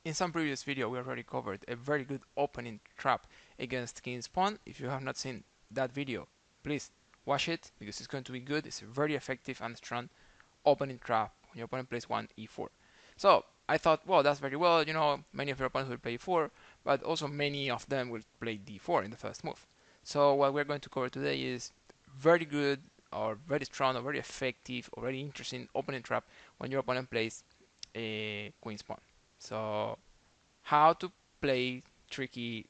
In some previous video, we already covered a very good opening trap against King's Pawn. If you have not seen that video, please watch it because it's going to be good. It's a very effective and strong opening trap when your opponent plays 1e4. So I thought, well, that's very well. Many of your opponents will play e4, but also many of them will play d4 in the first move. So what we're going to cover today is very good or very strong or very effective or very interesting opening trap when your opponent plays a Queen's Pawn. So how to play tricky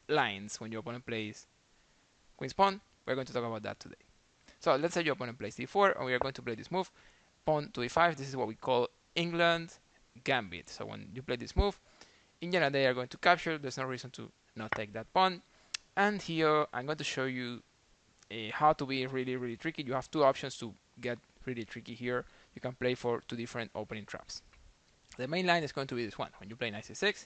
lines when your opponent plays Queen's Pawn, we're going to talk about that today. So let's say your opponent plays d4 and we are going to play this move, pawn to e5. This is what we call Englund Gambit. So when you play this move, in general they are going to capture. There's no reason to not take that pawn. And here I'm going to show you how to be really tricky. You have two options to get really tricky here. You can play for two different opening traps. The main line is going to be this one, when you play knight c6,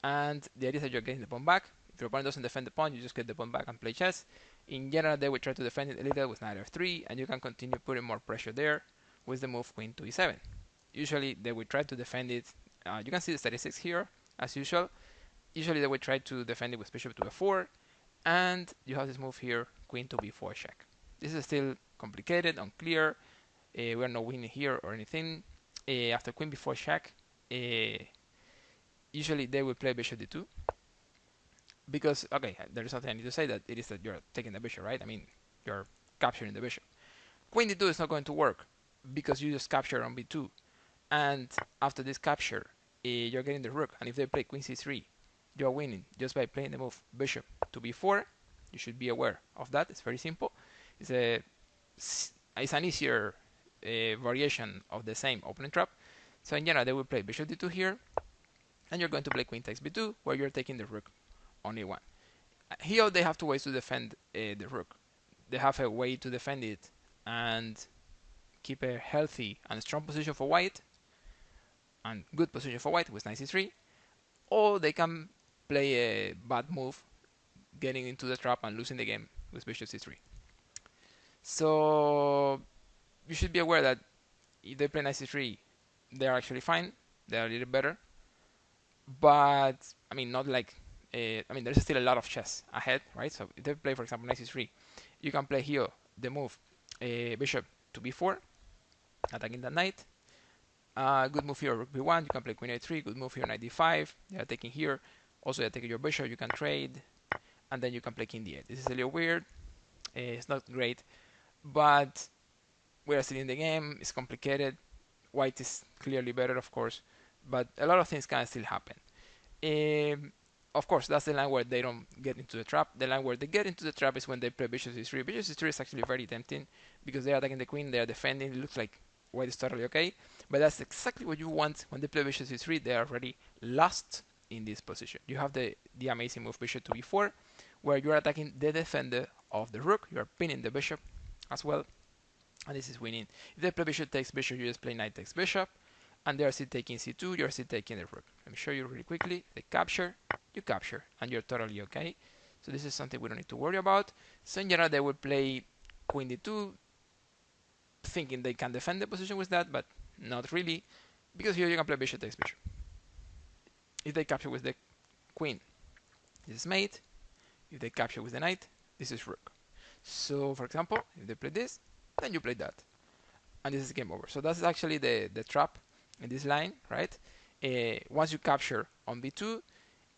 and the idea is that you're getting the pawn back. If your opponent doesn't defend the pawn, you just get the pawn back and play chess. In general, they will try to defend it a little with knight f3, and you can continue putting more pressure there with the move queen to e7. Usually, they will try to defend it. You can see the statistics here, as usual. Usually, they will try to defend it with bishop to f4, and you have this move here, queen to b4 check. This is still complicated, unclear. We are not winning here or anything. After queen b4 check, usually they will play bishop d2 because, okay, there is something I need to say, that it is that you're taking the bishop, right? I mean, you're capturing the bishop. Queen d2 is not going to work because you just capture on b2, and after this capture, you're getting the rook, and if they play queen c3, you're winning just by playing the move bishop to b4. You should be aware of that. It's very simple. It's an easier variation of the same opening trap. So in general, they will play bishop d2 here, and you're going to play queen takes b2, where you're taking the rook on e1. Here they have two ways to defend the rook. They have a way to defend it and keep a healthy and strong position for white, and good position for white with knight c3, or they can play a bad move, getting into the trap and losing the game with bishop c3. So you should be aware that if they play knight c3, they are actually fine. They are a little better, but I mean, not like there's still a lot of chess ahead, right? So if they play, for example, knight c3, you can play here the move bishop to b4, attacking the knight. Good move here, rook b1. You can play queen a3. Good move here, knight d5. They are taking here. Also, they are taking your bishop. You can trade, and then you can play king d8. This is a little weird. It's not great, but we are still in the game. It's complicated. White is clearly better, of course, but a lot of things can still happen. Of course, that's the line where they don't get into the trap. The line where they get into the trap is when they play bishop c3. Bishop c3 is actually very tempting because they are attacking the queen, they are defending. It looks like white is totally okay, but that's exactly what you want when they play bishop c3. They are already lost in this position. You have the amazing move bishop to b4, where you are attacking the defender of the rook. You are pinning the bishop as well, and this is winning. If they play bishop takes bishop, you just play knight takes bishop, and they are still taking c2, you're still taking the rook. Let me show you really quickly. They capture, you capture, and you're totally okay. So this is something we don't need to worry about. So in general, they will play queen d2, thinking they can defend the position with that, but not really, because here you can play bishop takes bishop. If they capture with the queen, this is mate. If they capture with the knight, this is rook. So for example, if they play this, then you play that, and this is game over. So that's actually the trap in this line, right? Once you capture on b2,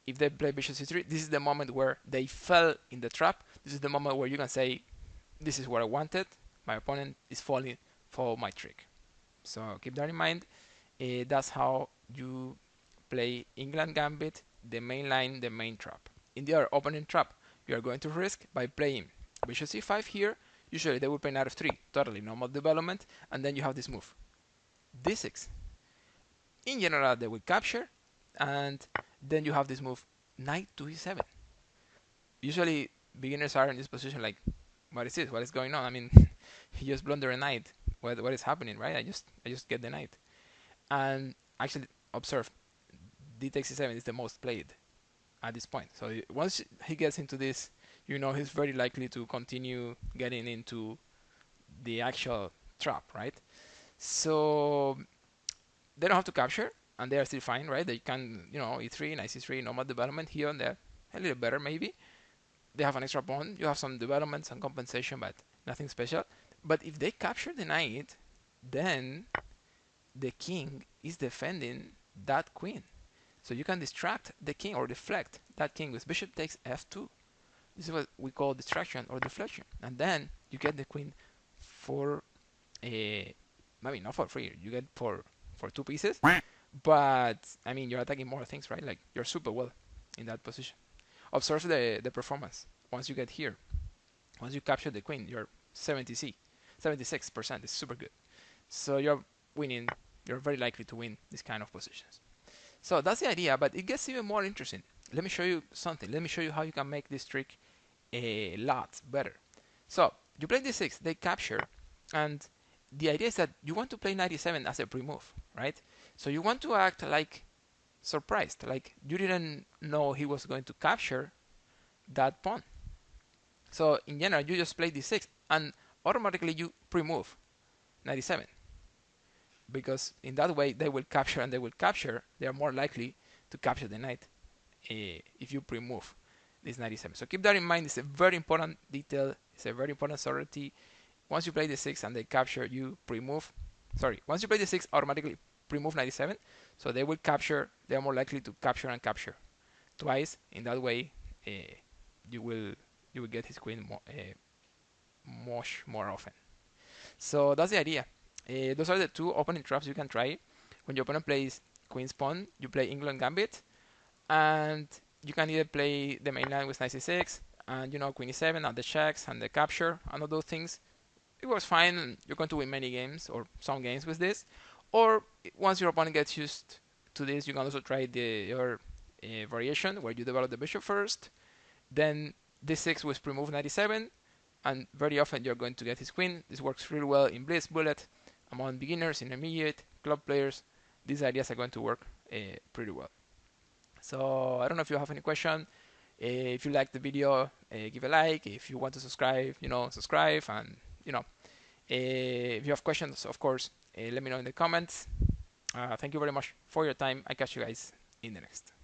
if they play bishop c3, this is the moment where they fell in the trap. This is the moment where you can say, this is what I wanted. My opponent is falling for my trick. So keep that in mind. That's how you play Englund Gambit, the main line, the main trap. In the other opening trap, you are going to risk by playing bishop c5 here. Usually they will play knight f3, totally normal development, and then you have this move, d6. In general, they will capture, and then you have this move, knight to e7. Usually beginners are in this position like, what is this? What is going on? I mean, he just blunder a knight. What is happening, right? I just get the knight. And actually, observe, d takes e7 is the most played at this point. So once he gets into this, he's very likely to continue getting into the actual trap, right? So they don't have to capture. and they are still fine, right? They can, e3, nice e3, normal development here and there, a little better maybe. They have an extra pawn. You have some development, some compensation, but nothing special. But if they capture the knight, then the king is defending that queen. So you can distract the king or deflect that king with bishop takes f2. This is what we call distraction or deflection. And then you get the queen for maybe not for free. You get for 2 pieces. But I mean, you're attacking more things, right? Like you're super well in that position. Observe the performance once you get here. Once you capture the queen, you're 76%. It's super good. So you're winning. You're very likely to win these kind of positions. So that's the idea, but it gets even more interesting. Let me show you something. Let me show you how you can make this trick a lot better. So you play d6, they capture, and the idea is that you want to play knight e7 as a pre-move, right? So you want to act like surprised, like you didn't know he was going to capture that pawn. So in general, you just play d6, and automatically you pre-move knight e7, because in that way they will capture and they will capture. They are more likely to capture the knight if you pre-move this knight e7. So keep that in mind. It's a very important detail. It's a very important subtlety. Once you play d6 and they capture, you pre-move. Sorry, once you play d6, automatically pre-move knight e7. So they will capture. They are more likely to capture and capture twice. In that way, you will get his queen much more often. So that's the idea. Those are the two opening traps you can try. When your opponent plays queen's pawn, you play Englund Gambit, and you can either play the main line with knight c6 and queen e7 and the checks and the capture and all those things. It works fine. You're going to win many games or some games with this. Or once your opponent gets used to this, you can also try your variation where you develop the bishop first, then d6 with pre-move knight e7, and very often you're going to get his queen. This works really well in Blitz Bullet, among beginners, intermediate, club players. These ideas are going to work pretty well. So I don't know if you have any question. If you like the video, give a like. If you want to subscribe, subscribe. And if you have questions, of course, let me know in the comments. Thank you very much for your time. I catch you guys in the next.